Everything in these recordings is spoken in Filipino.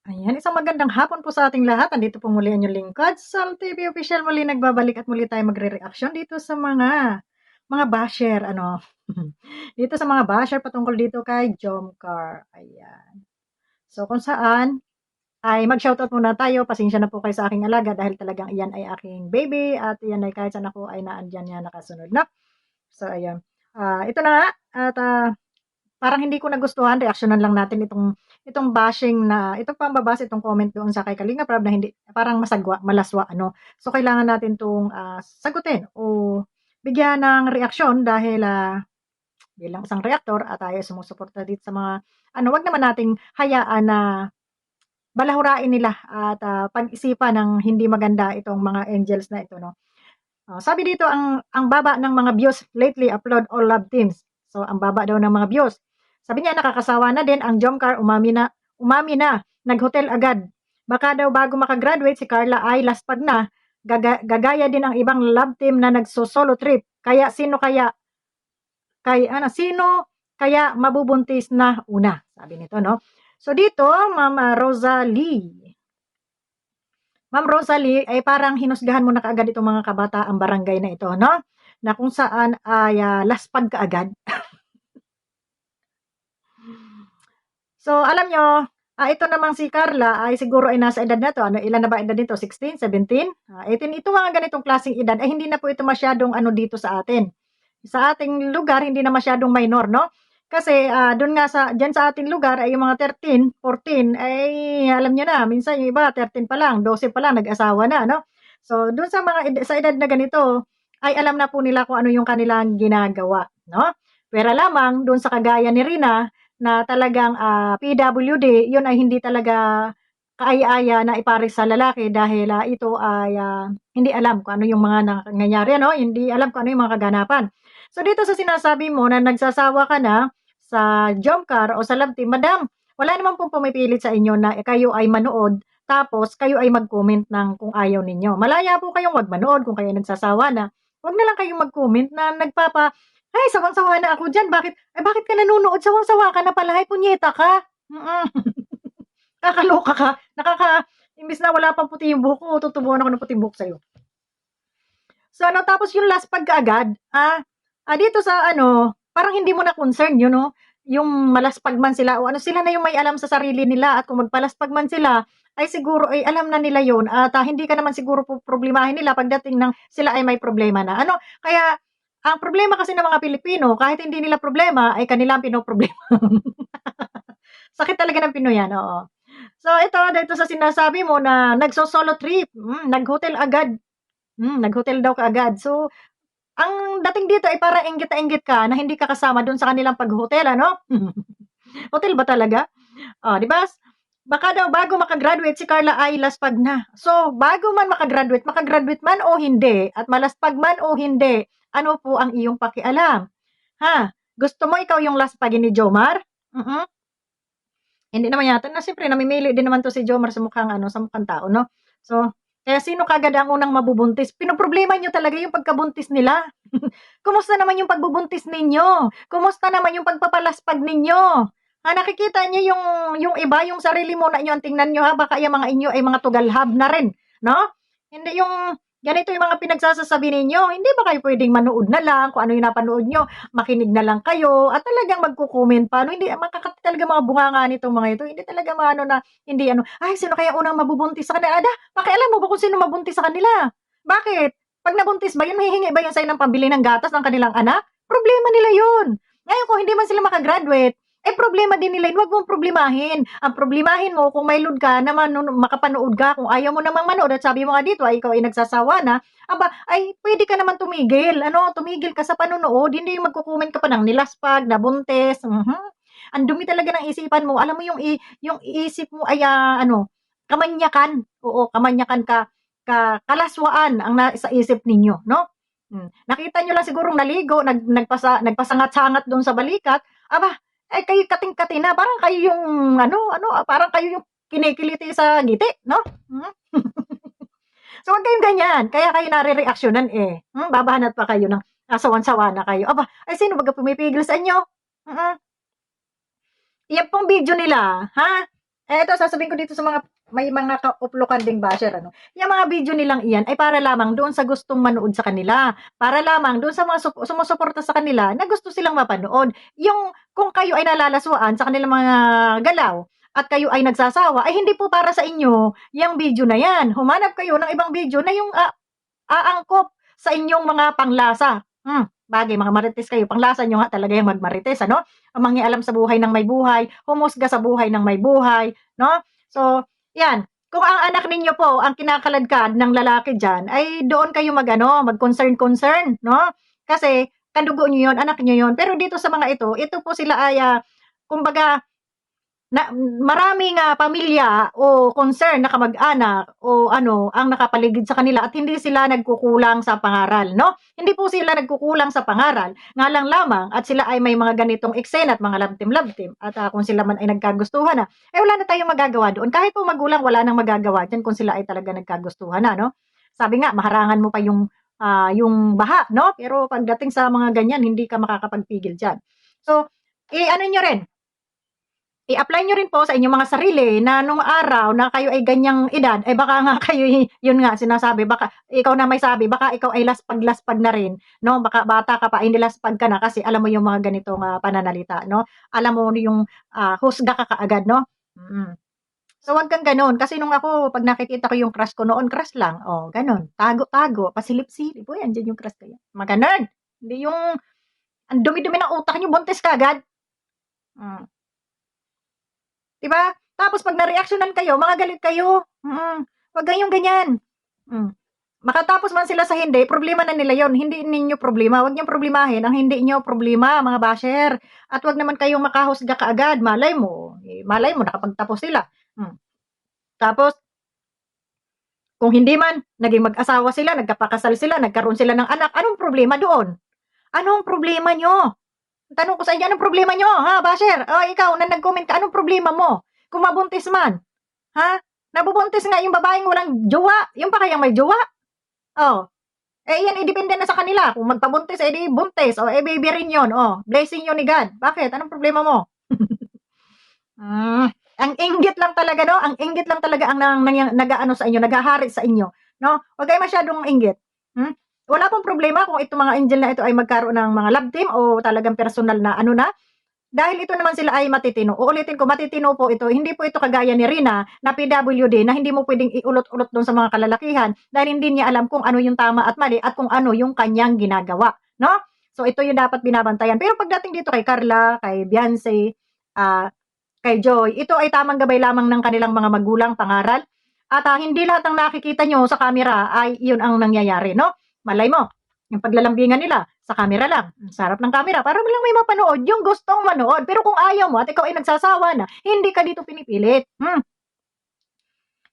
Ayan, isang magandang hapon po sa ating lahat. Andito po muli ang inyong lingkod, Sam TV Official. Muli nagbabalik at muli tayo magre-reaction dito sa mga basher, ano. Dito sa mga basher patungkol dito kay Jomcar. Ayan. So kung saan ay mag-shoutout muna tayo. Pasensya na po kayo sa aking alaga dahil talagang iyan ay aking baby at iyan ay kahit saan ako ay naandyan niya nakasunod na. So ayan. Ito na nga at parang hindi ko nagustuhan, reaksyonan lang natin itong bashing na itong pambabas, itong comment doon sa kay Kalinga Prab na hindi parang masagwa, malaswa ano. So kailangan natin 'tong, sagutin o bigyan ng reaksyon dahil, bilang isang reaktor at tayo ay sumusuporta dito sa mga ano, 'wag naman nating hayaan na balahurain nila at, pag-isipan ng hindi maganda itong mga angels na ito 'no. Sabi dito ang baba ng mga views lately, upload all love teams. So ang baba daw ng mga views. Sabi niya nakakasawa na din ang Jomcar umami na, nag-hotel agad. Baka daw bago makagraduate si Carla ay laspag na, gagaya din ang ibang love team na nagso-solo trip. Kaya sino kaya mabubuntis na una? Sabi nito, no? So dito, Ma'am Rosalie. Ma'am Rosalie, ay parang hinusgahan mo na kaagad itong mga kabataang barangay na ito, no? Na kung saan ay laspag kaagad. So, alam nyo, ito namang si Carla ay siguro ay nasa edad na to. Ano, ilan na ba edad nito? 16, 17, 18. Ito mga ganitong klaseng edad ay hindi na po ito masyadong ano dito sa atin. Sa ating lugar, hindi na masyadong minor, no? Kasi doon nga diyan sa ating lugar ay yung mga 13, 14 ay alam niyo na, minsan yung iba 13 pa lang, 12 pa lang nag-asawa na, no? So, doon sa sa edad na ganito, ay alam na po nila kung ano yung kanilang ginagawa, no? Pero lamang doon sa kagaya ni Rina na talagang PWD, yun ay hindi talaga kaaya-aya na ipares sa lalaki dahil ito ay hindi alam kung ano yung mga nangyayari, no? Hindi alam kung ano yung mga kaganapan. So dito sa sinasabi mo na nagsasawa ka na sa Jomcar o sa Love Team, madam, wala naman pong pumipilit sa inyo na kayo ay manood tapos kayo ay mag-comment ng kung ayaw ninyo. Malaya po kayong wag manood kung kayo nagsasawa na. Wag na lang kayong mag-comment na ay, sawang-sawa na ako diyan. Bakit ka nanonood? Sawang-sawa ka na pala. Ay, punyeta ka. Kakaloka ka. Imbis na wala pang puti yung buhok ko, tutubuan ako ng puting buhok sa'yo. So, ano, tapos yung last pagkaagad, dito sa ano, parang hindi mo na concern yun, no? Yung malaspag man sila o ano, sila na yung may alam sa sarili nila at kung magpalaspag man sila, ay siguro ay alam na nila yun at hindi ka naman siguro problemahin nila pagdating ng sila ay may problema na. Ano, kaya ang problema kasi ng mga Pilipino, kahit hindi nila problema, ay kanilang pinoproblema. Sakit talaga ng Pinoy yan, oo. So ito, dito sa sinasabi mo na nagso-solo trip, nag-hotel agad. Nag-hotel daw kaagad. So, ang dating dito ay para inggit na inggit ka na hindi ka kasama dun sa kanilang pag-hotel, ano? Hotel ba talaga? Oh, 'di ba? Baka daw bago makagraduate si Carla ay laspag na. So, bago man makagraduate man o hindi, at malaspag man o hindi, ano po ang iyong pakialam? Ha? Gusto mo ikaw yung laspagin ni Jomar? Mm. Hindi naman yata na siyempre namimili din naman 'to si Jomar sa mukhang ano, sa mukhang tao 'no. So, kaya sino kaagad ang unang mabubuntis? Pinoproblema niyo talaga yung pagkabuntis nila. Kumusta naman yung pagbubuntis ninyo? Kumusta naman yung pagpapalaspag ninyo? Nakikita niyo yung iba, yung sarili muna niyo ang tingnan niyo ha, baka yung mga inyo ay mga tugalhab na rin, 'no? Hindi yung ganito yung mga pinagsasasabi ninyo, hindi ba kayo puwedeng manood na lang kung ano yung napanood niyo, makinig na lang kayo at talagang magko-comment pa 'no, hindi makakati talaga mga bunganga nitong mga ito, hindi talaga maano na hindi ano, "Ay sino kaya unang mabubuntis sa kanila?" Pakialam mo ba kung sino mabuntis sa kanila? Bakit? 'Pag nabuntis ba yun, hihingi ba yun sa'yo ng pambili ng gatas ng kanilang anak? Problema nila yun. Ngayon kung hindi man sila maka-graduate, problema din nila yun, 'wag mong problemahin. Ang problemahin mo kung may load ka na makapanood ka, kung ayaw mo namang manood at sabi mo nga dito ay ikaw ay nagsasawa na, ay puwede ka naman tumigil, ano, tumigil ka sa panonood, hindi yung magko-comment ka pa ng nilaspag, nabuntis, Ang dumi talaga ng isipan mo. Alam mo yung isip mo ay, ano, kamanyakan, oo, kamanyakan kalaswaan ang nasa isip ninyo, no? Nakita niyo lang sigurong naligo, nagpasangat-sangat do'n sa balikat, kayo kating-kati na, parang kayo yung ano, parang kayo yung kinikiliti sa ngiti, no? Hmm. So, wag kayong ganyan, kaya kayo narereaksyonan, babanat pa kayo ng sawan-sawa na kayo. Ay sino baga pumipigil sa inyo? Mm. Yan pong video nila, ha? Ito sasabihin ko dito sa mga may mga kauplukan ding basher ano. Yung mga video nilang iyan ay para lamang doon sa gustong manood sa kanila. Para lamang doon sa mga sumusuporta sa kanila na gusto silang mapanood. Yung kung kayo ay nalalaswaan sa kanilang mga galaw at kayo ay nagsasawa, ay hindi po para sa inyo yung video na yan. Humanap kayo ng ibang video na yung aangkop sa inyong mga panglasa. Bagay, mga marites kayo. Panglasa nyo nga talaga yung magmarites, ano? Ang mangialam sa buhay ng may buhay, humusga sa buhay ng may buhay, no? So, yan. Kung ang anak ninyo po, ang kinakaladkad ng lalaki dyan, ay doon kayo mag-concern, no? Kasi, kadugo nyo yun, anak nyo yun. Pero dito sa mga ito po sila ay, kumbaga, na maraming pamilya o concern na kamag-anak o ano ang nakapaligid sa kanila at hindi sila nagkukulang sa pangaral, no? Hindi po sila nagkukulang sa pangaral, nga lang lamang at sila ay may mga ganitong eksena at mga labtim-labtim at kung sila man ay nagkagustuhan na, eh wala na tayong magagawa doon. Kahit po magulang, wala nang magagawa dyan kung sila ay talaga nagkagustuhan na, no? Sabi nga, maharangan mo pa yung baha, no? Pero pagdating sa mga ganyan, hindi ka makakapagpigil dyan. So, ano nyo rin, i-apply nyo rin po sa inyong mga sarili na nung araw na kayo ay ganyang edad, eh baka nga kayo, yun nga sinasabi, baka ikaw na may sabi, baka ikaw ay laspag-laspag na rin, no? Baka bata ka pa, ay nilaspag ka na kasi alam mo yung mga ganitong pananalita, no? Alam mo yung husga ka kaagad, no? Mm. So, wag kang ganun. Kasi nung ako, pag nakikita ko yung crush ko noon, crush lang. Oh, ganun. Tago-tago. Pasilip-silip. Uy, andyan yung crush ko yan. Mga ganun. Hindi yung, ang dumi-dumi ng utak nyo, buntis ka agad. Mm. 'Di ba? Tapos 'pag nareaksyonan kayo, mga galit kayo. 'Wag kayong ganyan. Hmm. Makatapos man sila sa hindi, problema na nila 'yon, hindi ninyo problema. 'Wag niyong problemahin ang hindi niyo problema, mga basher. At 'wag naman kayong makahusga kaagad. Malay mo nakapagtapos sila. Tapos kung hindi man, naging mag-asawa sila, nagkapakasal sila, nagkaroon sila ng anak, anong problema doon? Anong problema niyo? Tanong ko sa inyo, anong problema niyo, ha, basher? O ikaw na nag-comment ka, anong problema mo? Kung mabuntis man, ha? Nabubuntis nga yung babaeng walang jowa, yung pa kayang may jowa. Oh, eh yan, depende na sa kanila. Kung magpabuntis, eh di buntis. O, baby rin yun. Oh, blessing yun ni God. Bakit? Anong problema mo? Ang inggit lang talaga, no? Ang inggit lang talaga ang nag-aano sa inyo, naghahari sa inyo, no? Huwag kayo masyadong inggit. Wala pong problema kung itong mga angel na ito ay magkaroon ng mga love team o talagang personal na ano na, dahil ito naman sila ay matitino. Uulitin ko, matitino po ito. Hindi po ito kagaya ni Rina na PWD na hindi mo pwedeng iulot-ulot doon sa mga kalalakihan dahil hindi niya alam kung ano yung tama at mali at kung ano yung kanyang ginagawa, no? So ito yung dapat binabantayan. Pero pagdating dito kay Carla, kay Beyonce, kay Joy, ito ay tamang gabay lamang ng kanilang mga magulang, pangaral. At hindi lahat ng nakikita nyo sa camera ay yun ang nangyayari, no? Malay mo, yung paglalambingan nila sa camera lang, sa harap ng camera, para lang may mapanood yung gustong manood. Pero kung ayaw mo at ikaw ay nagsasawa na, hindi ka dito pinipilit.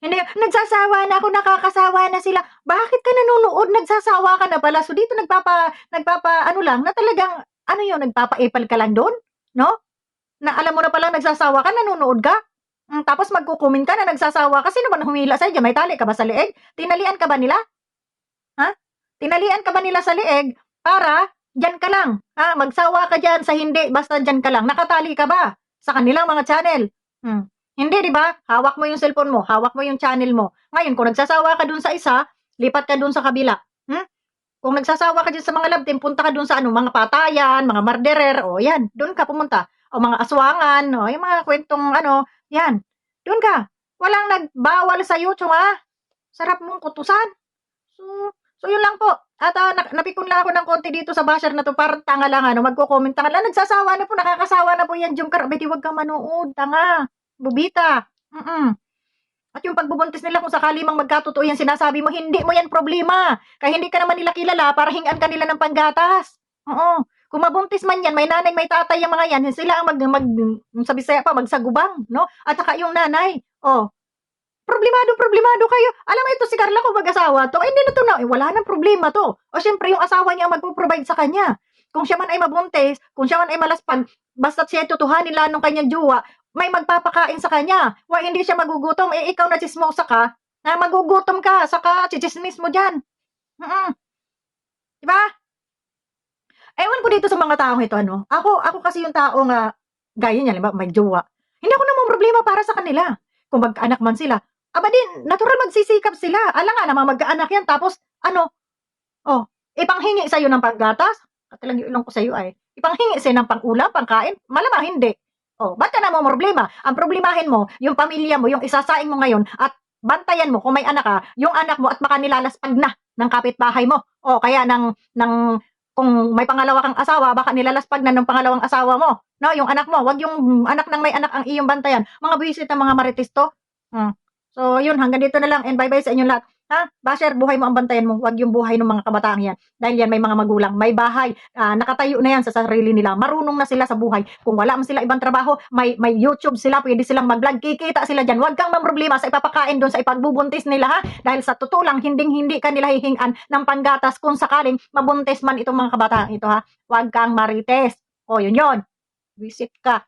Hindi, nagsasawa na ako, nakakasawa na sila. Bakit ka nanonood? Nagsasawa ka na pala. So dito ano lang, na talagang, ano yun, nagpapa-epal ka lang doon? No? Na alam mo na pala nagsasawa ka, nanonood ka. Tapos magko-comment ka na nagsasawa ka. Sino ba humila sa'yo? May tali ka ba sa leeg? Tinalian ka ba nila? Ha? Tinalian ka ba nila sa leeg para dyan ka lang? Ha? Magsawa ka dyan sa hindi, basta dyan ka lang. Nakatali ka ba sa kanilang mga channel? Hindi, di ba? Hawak mo yung cellphone mo, hawak mo yung channel mo. Ngayon, kung nagsasawa ka dun sa isa, lipat ka dun sa kabila. Kung nagsasawa ka dyan sa mga love team, punta ka dun sa mga patayan, mga murderer, o yan, dun ka pumunta. O mga aswangan, o yung mga kwentong yan, dun ka. Walang nagbawal sa'yo, tsunga. Sarap mong kutusan. So yun lang po. At napikon lang ako ng konti dito sa basher na to, parang tanga lang, magko-comment tanga lang, nagsasawa na po, nakakasawa na po yan, Jungkar, abay, huwag kang manood, tanga, bubita. At yung pagbubuntis nila kung sakali mang magkatotoo yan sinasabi mo, hindi mo yan problema. Kaya hindi ka naman nila kilala para hingan ka nila ng panggatas. Oo. Kung mabuntis man yan, may nanay, may tatay yung mga yan, sila ang sa Bisaya pa, magsagubang, no? At saka yung nanay, problemado kayo. Alam mo ito si Carla kung mag-asawa to, hindi na to na, wala nang problema to. O syempre yung asawa niya ang magpo-provide sa kanya. Kung siya man ay mabuntis, kung siya man ay malaspag, basta siya tutuhanin lang ng kanyang jowa, may magpapakain sa kanya. Hindi siya magugutom, ikaw na chismosa ka, na magugutom ka, saka chichismis mo dyan. Diba? Ewan ko dito sa mga taong ito, Ako kasi yung tao nga, gaya niya, may jowa. Hindi ako namomroblema para sa kanila. Kung magkaanak man sila, aba din, natural magsisikap sila. Ala nga namang magkaanak yan, tapos ano, oh, ipanghingi sa'yo ng panggatas? Katilang yung ilong ko sa'yo ay, ipanghingi sa'yo ng pang-ulam, pangkain? Malamang hindi. Oh, ba't ka namomroblema? Ang problemahin mo, yung pamilya mo, yung isasaing mo ngayon, at bantayan mo kung may anak ka, yung anak mo at baka nilalaspag na ng kapitbahay mo. O kaya ng kung may pangalawa kang asawa, baka nilalaspag na ng pangalawang asawa mo. No, yung anak mo, wag yung anak ng may anak ang iyong bantayan. Mga buwisit ng mga marites to. Hmm. So, yun, hanggang dito na lang and bye-bye sa inyong lahat. Ha? Basher, buhay mo ang bantayan mo. Wag yung buhay ng mga kabataan yan. Dahil yan, may mga magulang, may bahay, nakatayo na yan sa sarili nila. Marunong na sila sa buhay. Kung wala man sila ibang trabaho, may YouTube sila, pwede silang mag-vlog, kikita sila dyan. Wag kang mamroblema sa ipapakain doon sa ipagbubuntis nila, ha? Dahil sa totoo lang, hindi ka nila hihingan ng panggatas kung sakaling mabuntis man itong mga kabataan ito, ha? Wag kang marites. O, yun yun. Visit ka.